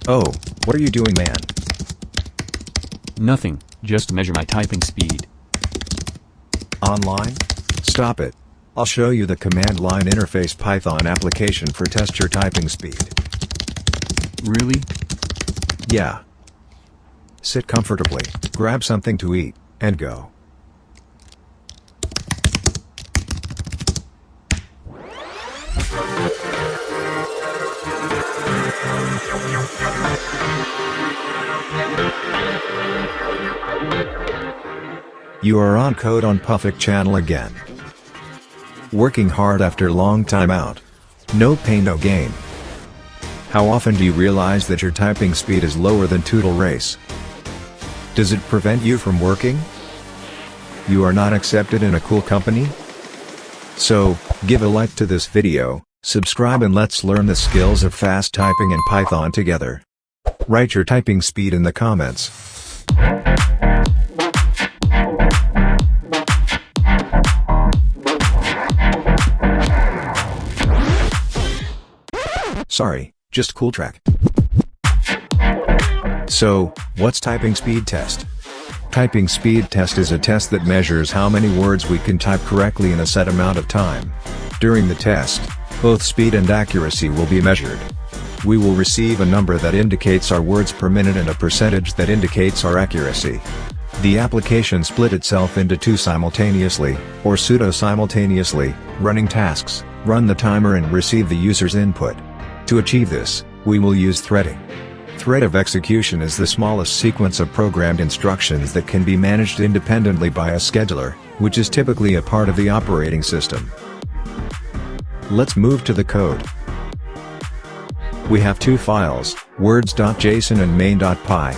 Oh, what are you doing, man? Nothing, just measure my typing speed. Online? Stop it. I'll show you the command line interface Python application for test your typing speed. Really? Yeah. Sit comfortably, grab something to eat, and go. You are on Code on Puffic channel again. Working hard after long time out. No pain no gain. How often do you realize that your typing speed is lower than Tootle Race? Does it prevent you from working? You are not accepted in a cool company? So, give a like to this video, subscribe, and let's learn the skills of fast typing in Python together. Write your typing speed in the comments. Sorry, just cool track. So, what's typing speed test? Typing speed test is a test that measures how many words we can type correctly in a set amount of time. During the test, both speed and accuracy will be measured. We will receive a number that indicates our words per minute and a percentage that indicates our accuracy. The application split itself into two simultaneously, or pseudo-simultaneously, running tasks: run the timer and receive the user's input. To achieve this, we will use threading. Thread of execution is the smallest sequence of programmed instructions that can be managed independently by a scheduler, which is typically a part of the operating system. Let's move to the code. We have two files, words.json and main.py.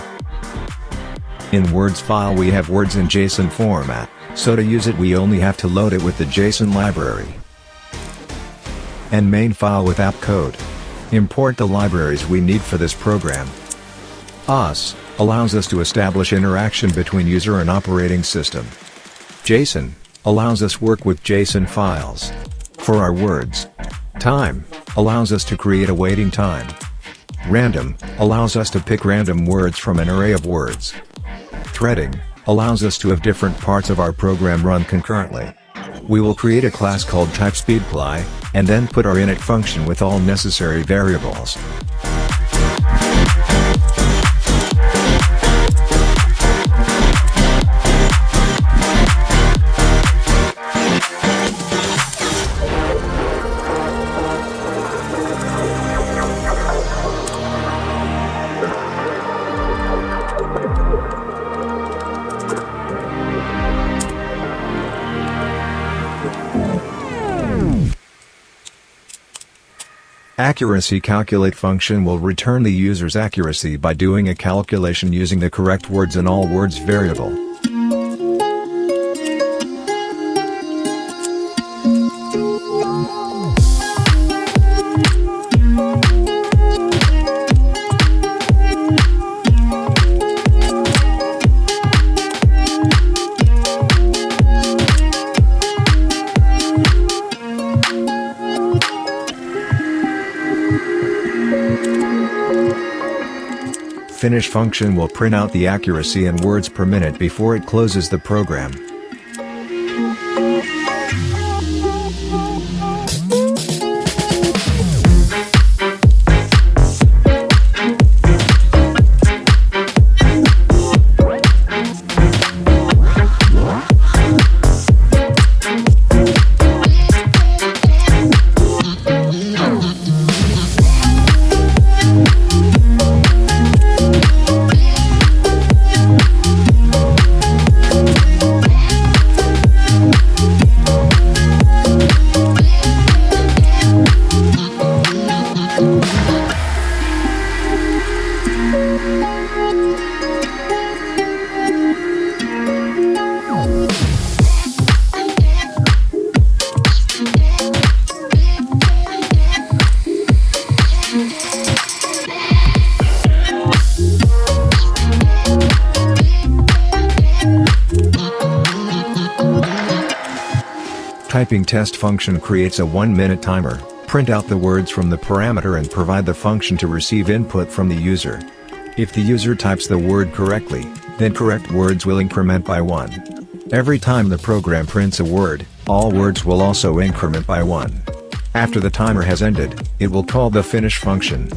In words file we have words in JSON format, so to use it we only have to load it with the JSON library. And main file with app code. Import the libraries we need for this program. OS allows us to establish interaction between user and operating system. JSON allows us work with JSON files. For our words, time allows us to create a waiting time. Random allows us to pick random words from an array of words. Threading allows us to have different parts of our program run concurrently. We will create a class called typeSpeedCLI, and then put our init function with all necessary variables. Accuracy calculate function will return the user's accuracy by doing a calculation using the correct words in all words variable. Finish function will print out the accuracy in words per minute before it closes the program. Typing test function creates a 1-minute timer, print out the words from the parameter and provide the function to receive input from the user. If the user types the word correctly, then correct words will increment by 1. Every time the program prints a word, all words will also increment by 1. After the timer has ended, it will call the finish function.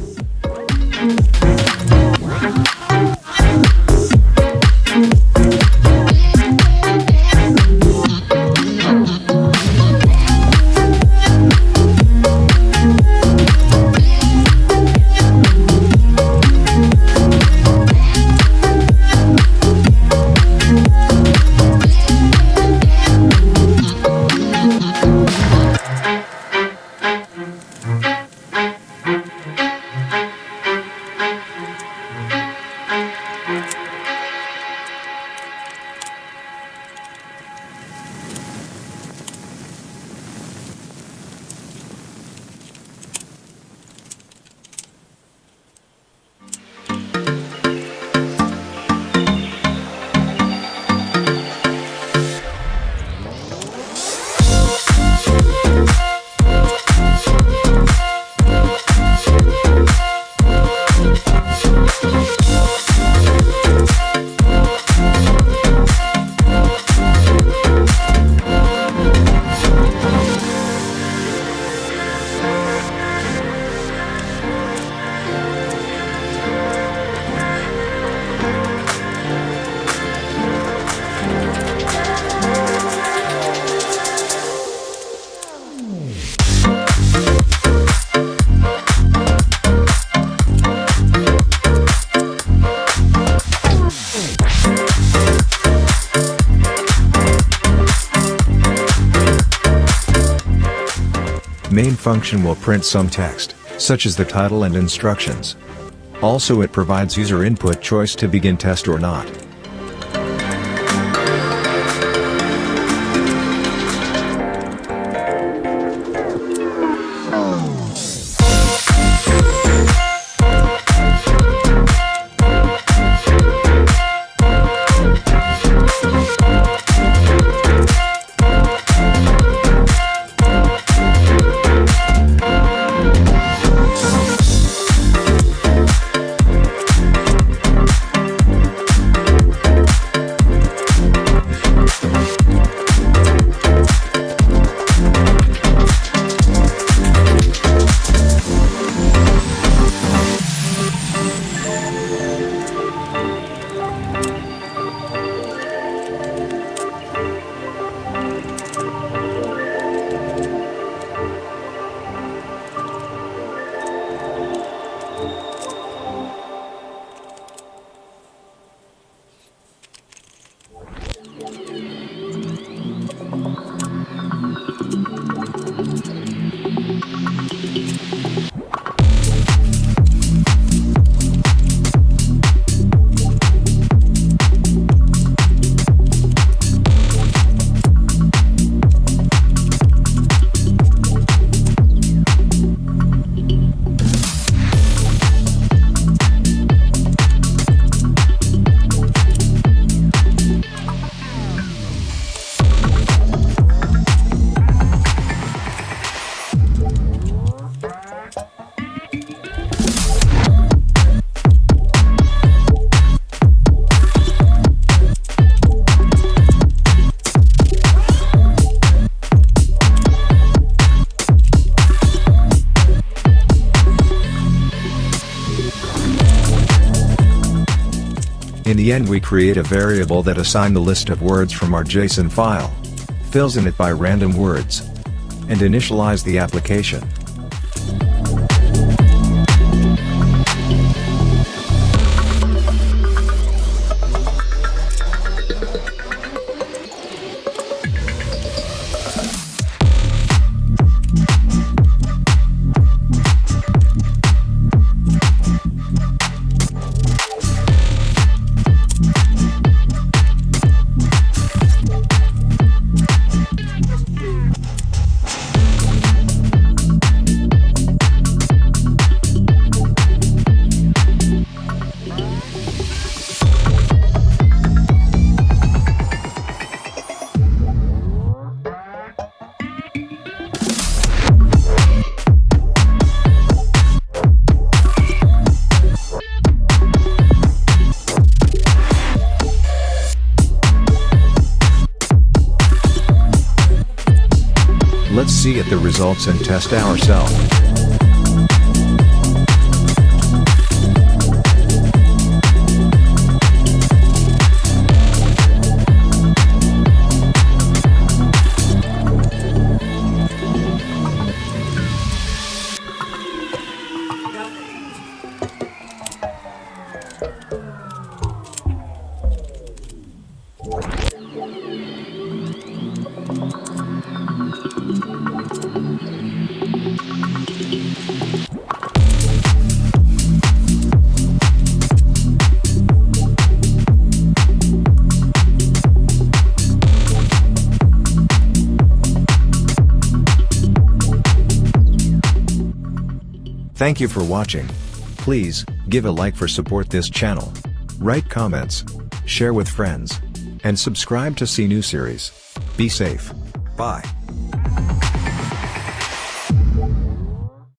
Main function will print some text, such as the title and instructions. Also, it provides user input choice to begin test or not. In the end, we create a variable that assigns the list of words from our JSON file, fills in it by random words, and initialize the application. see at the results and test ourselves. Thank you for watching. Please, give a like for support this channel. Write comments, share with friends, and subscribe to see new series. Be safe. Bye.